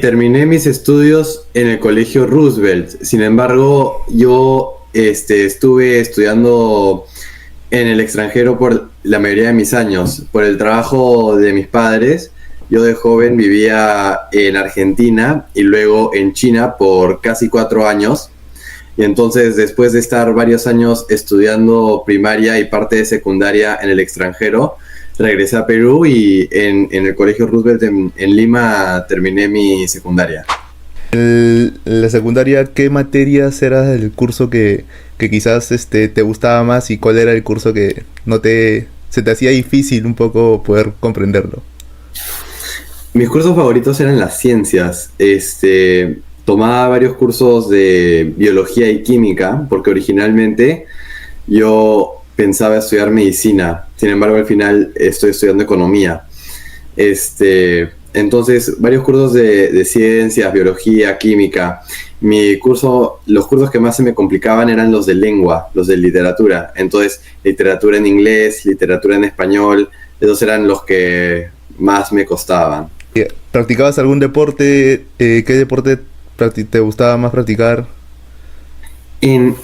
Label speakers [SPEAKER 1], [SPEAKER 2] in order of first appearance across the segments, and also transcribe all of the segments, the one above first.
[SPEAKER 1] Terminé mis estudios en el Colegio Roosevelt. Sin embargo, yo estuve estudiando en el extranjero por la mayoría de mis años. Por el trabajo de mis padres, yo de joven vivía en Argentina y luego en China por casi 4 años. Y entonces, después de estar varios años estudiando primaria y parte de secundaria en el extranjero, regresé a Perú y en el Colegio Roosevelt en Lima terminé mi secundaria.
[SPEAKER 2] La secundaria, ¿qué materias era el curso que quizás te gustaba más y cuál era el curso que no se te hacía difícil un poco poder comprenderlo?
[SPEAKER 1] Mis cursos favoritos eran las ciencias. Tomaba varios cursos de biología y química porque originalmente yo pensaba estudiar medicina. Sin embargo, al final estoy estudiando economía. Entonces, varios cursos de ciencias, biología, química. Los cursos que más se me complicaban eran los de lengua, los de literatura. Entonces, literatura en inglés, literatura en español, esos eran los que más me costaban.
[SPEAKER 2] ¿Practicabas algún deporte? ¿Qué deporte te gustaba más practicar?
[SPEAKER 1] En,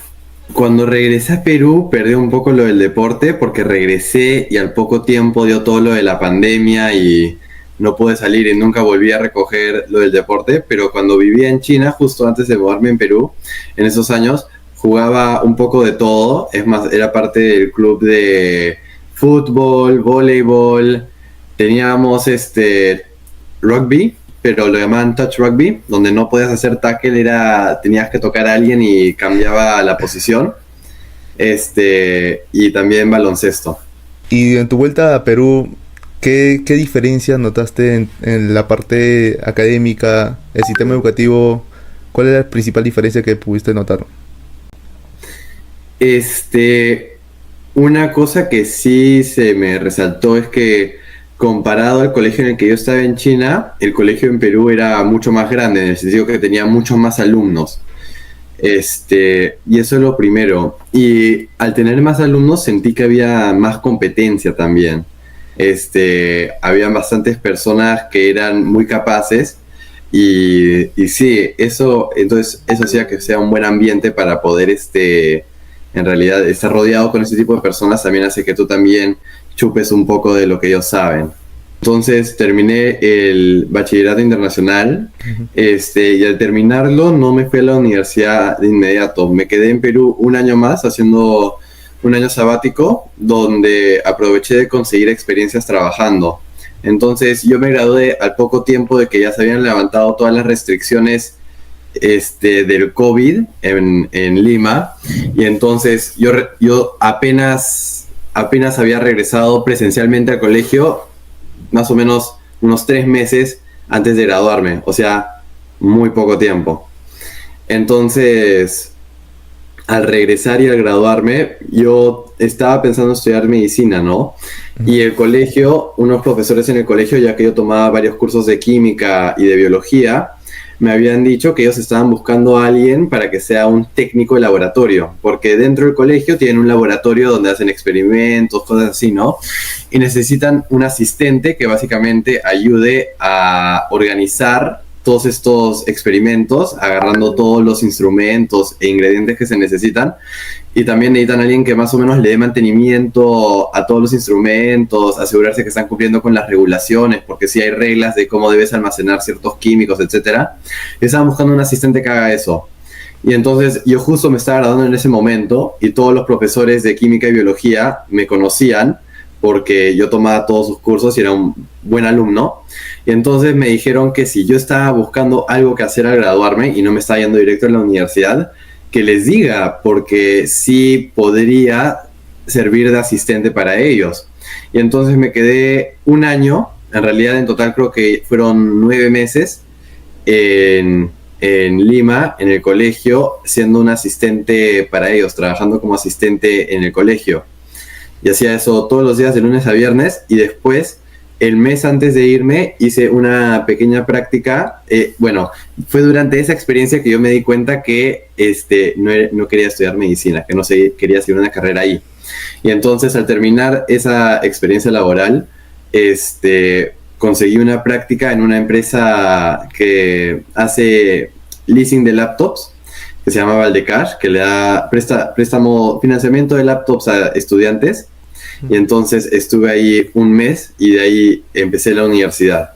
[SPEAKER 1] Cuando regresé a Perú, perdí un poco lo del deporte porque regresé y al poco tiempo dio todo lo de la pandemia y no pude salir y nunca volví a recoger lo del deporte. Pero cuando vivía en China, justo antes de mudarme en Perú, en esos años, jugaba un poco de todo. Es más, era parte del club de fútbol, voleibol. Teníamos rugby, pero lo llamaban touch rugby, donde no podías hacer tackle, tenías que tocar a alguien y cambiaba la posición. Y también baloncesto.
[SPEAKER 2] Y en tu vuelta a Perú, ¿qué diferencias notaste en la parte académica, el sistema educativo? ¿Cuál es la principal diferencia que pudiste notar?
[SPEAKER 1] Este, una cosa que sí se me resaltó es que comparado al colegio en el que yo estaba en China, el colegio en Perú era mucho más grande, en el sentido que tenía muchos más alumnos. Y eso es lo primero. Y al tener más alumnos sentí que había más competencia también. Habían bastantes personas que eran muy capaces y sí, entonces eso hacía que sea un buen ambiente para poder, en realidad, estar rodeado con ese tipo de personas también hace que tú también chupes un poco de lo que ellos saben. Entonces terminé el bachillerato internacional,
[SPEAKER 2] Ujú.
[SPEAKER 1] y al terminarlo no me fui a la universidad de inmediato. Me quedé en Perú un año más haciendo un año sabático donde aproveché de conseguir experiencias trabajando. Entonces yo me gradué al poco tiempo de que ya se habían levantado todas las restricciones del COVID en Lima, y entonces yo apenas había regresado presencialmente al colegio, más o menos unos 3 meses antes de graduarme, o sea, muy poco tiempo. Entonces, al regresar y al graduarme, yo estaba pensando estudiar medicina, ¿no? Y el colegio, unos profesores en el colegio, ya que yo tomaba varios cursos de química y de biología, me habían dicho que ellos estaban buscando a alguien para que sea un técnico de laboratorio, porque dentro del colegio tienen un laboratorio donde hacen experimentos, cosas así, ¿no? Y necesitan un asistente que básicamente ayude a organizar todos estos experimentos, agarrando todos los instrumentos e ingredientes que se necesitan. Y también necesitan a alguien que más o menos le dé mantenimiento a todos los instrumentos, asegurarse que están cumpliendo con las regulaciones, porque sí hay reglas de cómo debes almacenar ciertos químicos, etcétera. Y estaban buscando un asistente que haga eso. Y entonces yo justo me estaba graduando en ese momento y todos los profesores de química y biología me conocían porque yo tomaba todos sus cursos y era un buen alumno. Y entonces me dijeron que si yo estaba buscando algo que hacer al graduarme y no me estaba yendo directo a la universidad, que les diga, porque sí podría servir de asistente para ellos. Y entonces me quedé un año, en realidad en total creo que fueron 9 meses, en Lima, en el colegio, siendo un asistente para ellos, trabajando como asistente en el colegio. Y hacía eso todos los días de lunes a viernes y después, el mes antes de irme, hice una pequeña práctica. Bueno, fue durante esa experiencia que yo me di cuenta que no quería estudiar medicina, que no quería seguir una carrera ahí. Y entonces al terminar esa experiencia laboral, conseguí una práctica en una empresa que hace leasing de laptops, que se llama Valdecash, que le da préstamo, financiamiento de laptops a estudiantes. Y entonces estuve ahí un mes y de ahí empecé la universidad.